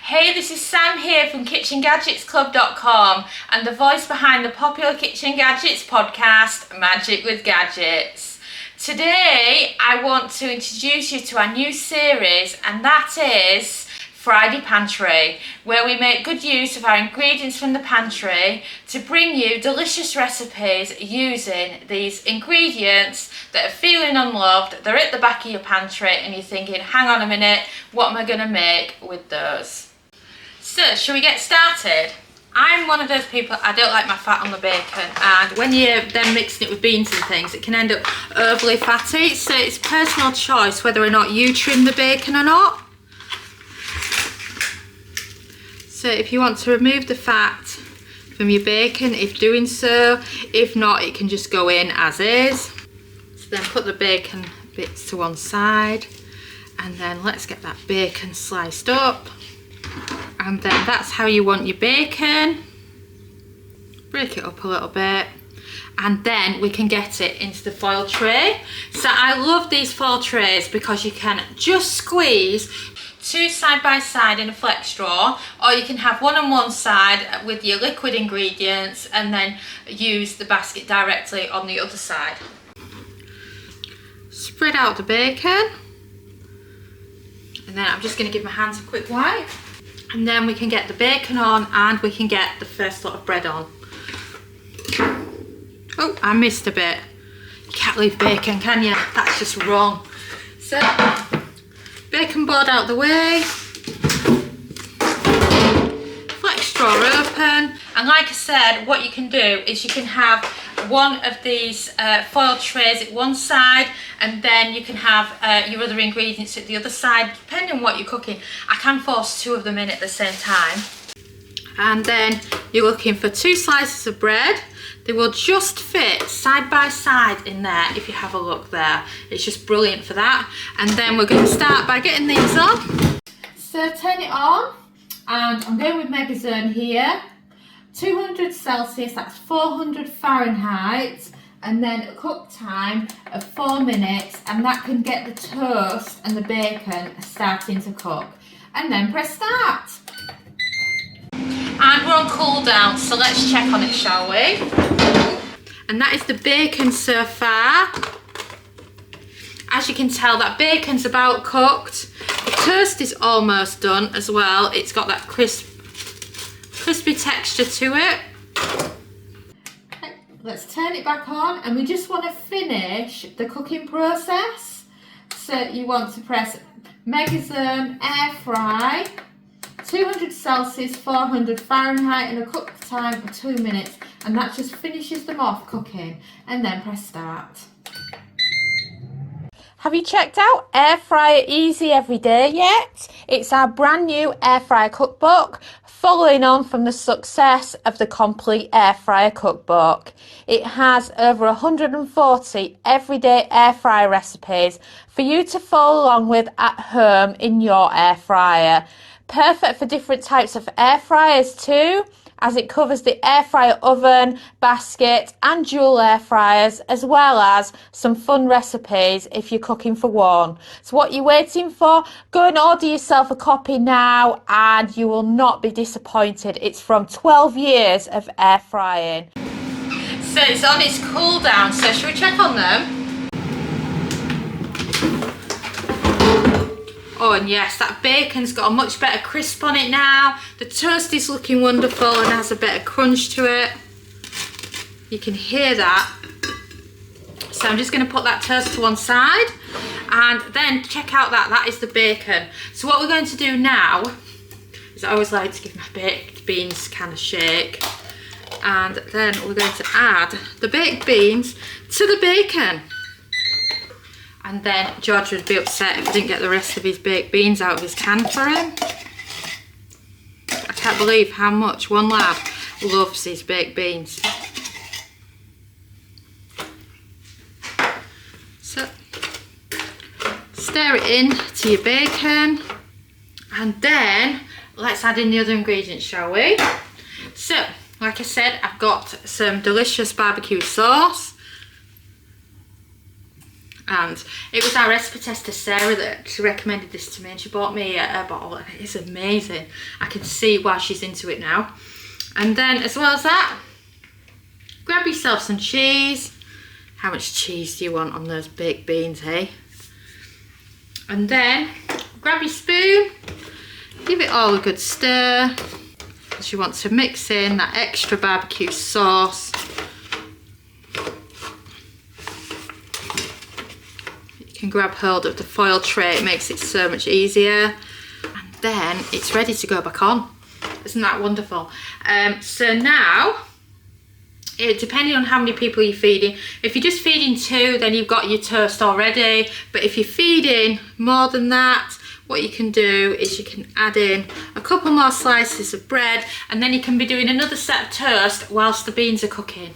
Hey, this is Sam here from KitchenGadgetsClub.com and the voice behind the popular Kitchen Gadgets podcast, Magic with Gadgets. Today, I want to introduce you to our new series, and that is Friday Pantry, where we make good use of our ingredients from the pantry to bring you delicious recipes using these ingredients that are feeling unloved. They're at the back of your pantry and you're thinking, hang on a minute, what am I going to make with those? So, shall we get started? I'm one of those people, I don't like my fat on the bacon, and when you're then mixing it with beans and things, it can end up overly fatty, so it's personal choice whether or not you trim the bacon or not. So if you want to remove the fat from your bacon, if doing so, if not, it can just go in as is. So then put the bacon bits to one side, and then let's get that bacon sliced up. And then that's how you want your bacon. Break it up a little bit, and then we can get it into the foil tray. So I love these foil trays because you can just squeeze two side by side in a flex straw, or you can have one on one side with your liquid ingredients and then use the basket directly on the other side. Spread out the bacon, and then I'm just going to give my hands a quick wipe. And then we can get the bacon on, and we can get the first lot of bread on. Oh, I missed a bit. You can't leave bacon, can you? That's just wrong. So, bacon board out the way. Flex straw open. And like I said, what you can do is you can have one of these foil trays at one side, and then you can have your other ingredients at the other side, depending on what you're cooking. I can force two of them in at the same time. And then you're looking for two slices of bread. They will just fit side by side in there if you have a look there. It's just brilliant for that. And then we're going to start by getting these on. So turn it on, and I'm going with Megazone here. 200 Celsius, that's 400 Fahrenheit, and then a cook time of 4 minutes, and that can get the toast and the bacon starting to cook. And then press start. And we're on cool down, so let's check on it, shall we? And that is the bacon so far. As you can tell, that bacon's about cooked. The toast is almost done as well. It's got that crispy texture to it. Let's turn it back on, and we just want to finish the cooking process. So you want to press Megazone air fry, 200 Celsius, 400 Fahrenheit, and a cook time of 2 minutes, and that just finishes them off cooking. And then press start. Have you checked out Air Fryer Easy Everyday yet? It's our brand new air fryer cookbook, following on from the success of the Complete Air Fryer Cookbook. It has over 140 everyday air fryer recipes for you to follow along with at home in your air fryer. Perfect for different types of air fryers too, as it covers the air fryer oven, basket and dual air fryers, as well as some fun recipes if you're cooking for one. So what you're waiting for? Go and order yourself a copy now and you will not be disappointed. It's from 12 years of air frying. So it's on its cool down, so shall we check on them? Oh, and yes, that bacon's got a much better crisp on it now. The toast is looking wonderful and has a bit of crunch to it. You can hear that. So I'm just going to put that toast to one side, and then check out that is the bacon. So what we're going to do now is I always like to give my baked beans kind of shake, and then we're going to add the baked beans to the bacon. And then George would be upset if I didn't get the rest of his baked beans out of his can for him. I can't believe how much one lad loves his baked beans. So, stir it in to your bacon, and then let's add in the other ingredients, shall we? So, like I said, I've got some delicious barbecue sauce. And it was our recipe tester Sarah that she recommended this to me, and she bought me a bottle, and it's amazing. I can see why she's into it now. And then as well as that, grab yourself some cheese. How much cheese do you want on those baked beans, hey? And then grab your spoon, give it all a good stir, because you want to mix in that extra barbecue sauce. You can grab hold of the foil tray, it makes it so much easier. And then it's ready to go back on. Isn't that wonderful? So now, depending on how many people you're feeding, if you're just feeding 2, then you've got your toast already. But if you're feeding more than that, what you can do is you can add in a couple more slices of bread, and then you can be doing another set of toast whilst the beans are cooking.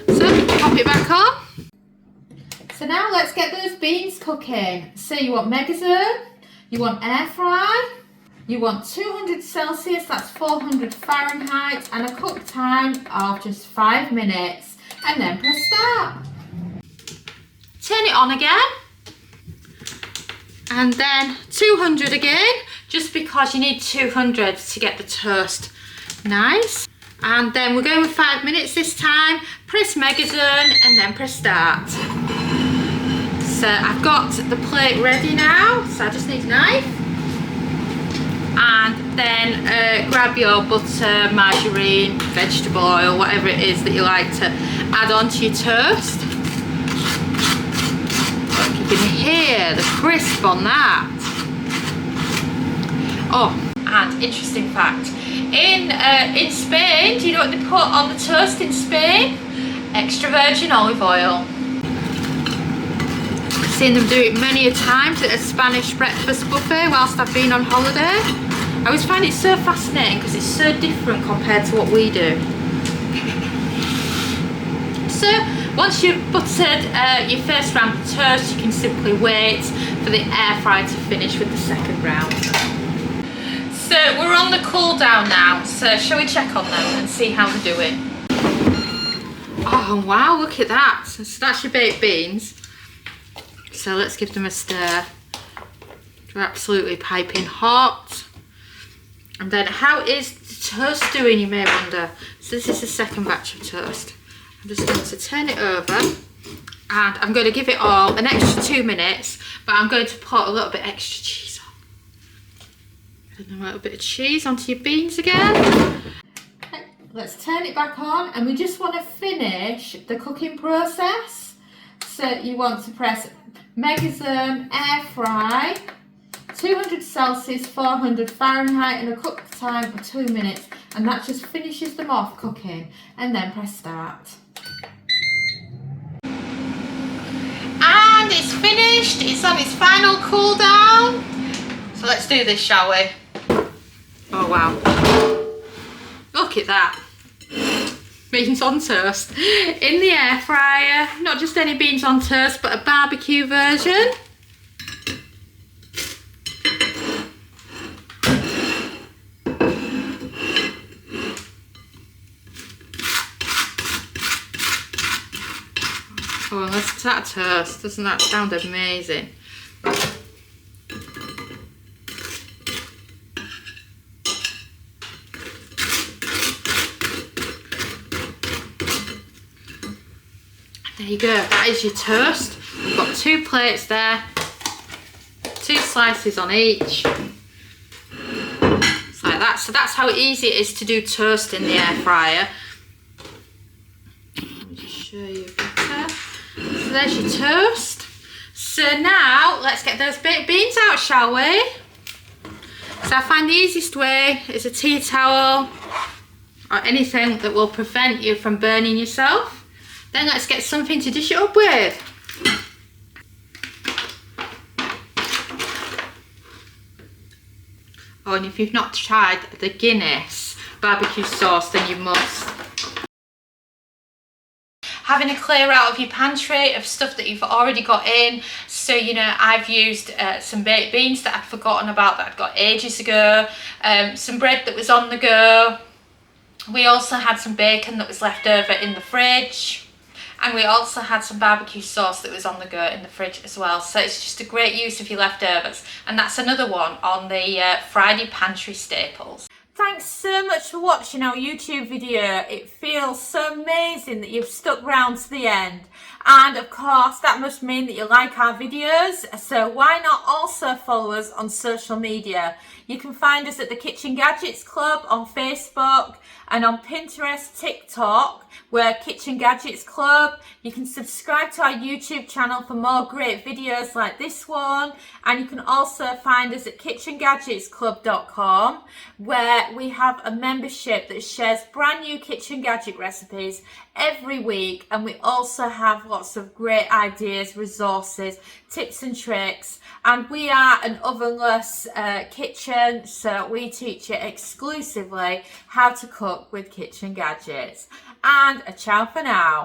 So pop it back on. So now let's get those beans cooking. So you want Megazone, you want air fry, you want 200 Celsius, that's 400 Fahrenheit, and a cook time of just 5 minutes, and then press start. Turn it on again, and then 200 again, just because you need 200 to get the toast nice. And then we're going with 5 minutes this time. Press Megazone and then press start. So I've got the plate ready now, so I just need a knife. And then grab your butter, margarine, vegetable oil, whatever it is that you like to add onto your toast. Look, you can hear the crisp on that. Oh, and interesting fact, in Spain, do you know what they put on the toast in Spain? Extra virgin olive oil. I've seen them do it many a times at a Spanish breakfast buffet whilst I've been on holiday. I always find it so fascinating because it's so different compared to what we do. So once you've buttered your first round of toast, you can simply wait for the air fryer to finish with the second round. So we're on the cool down now, so shall we check on them and see how they're doing? Oh wow, look at that. So that's your baked beans. So let's give them a stir. They're absolutely piping hot. And then how is the toast doing, you may wonder? So this is the second batch of toast. I'm just going to turn it over, and I'm going to give it all an extra 2 minutes, but I'm going to put a little bit extra cheese on. And a little bit of cheese onto your beans again. Okay, let's turn it back on, and we just want to finish the cooking process. So you want to press Megazone air fry, 200 Celsius, 400 Fahrenheit, and a cook time of 2 minutes, and that just finishes them off cooking. And then press start. And it's finished, it's on its final cool down. So let's do this, shall we? Oh wow, look at that. Beans on toast in the air fryer. Not just any beans on toast, but a barbecue version. Oh, look at that toast. Doesn't that sound amazing? There you go, that is your toast. We've got 2 plates there, 2 slices on each. It's like that. So that's how easy it is to do toast in the air fryer. Let me just show you better. So there's your toast. So now let's get those baked beans out, shall we? So I find the easiest way is a tea towel or anything that will prevent you from burning yourself. Then let's get something to dish it up with. Oh, and if you've not tried the Guinness barbecue sauce, then you must. Having a clear out of your pantry of stuff that you've already got in. So, you know, I've used some baked beans that I'd forgotten about that I'd got ages ago. Some bread that was on the go. We also had some bacon that was left over in the fridge. And we also had some barbecue sauce that was on the go in the fridge as well. So it's just a great use of your leftovers. And that's another one on the Friday pantry staples. Thanks so much for watching our YouTube video. It feels so amazing that you've stuck around to the end. And of course, that must mean that you like our videos. So why not also follow us on social media? You can find us at the Kitchen Gadgets Club on Facebook and on Pinterest, TikTok. We're Kitchen Gadgets Club. You can subscribe to our YouTube channel for more great videos like this one. And you can also find us at KitchenGadgetsClub.com, where we have a membership that shares brand new kitchen gadget recipes every week. And we also have lots of great ideas, resources, tips and tricks. And we are an ovenless kitchen, so we teach you exclusively how to cook with kitchen gadgets. And a ciao for now.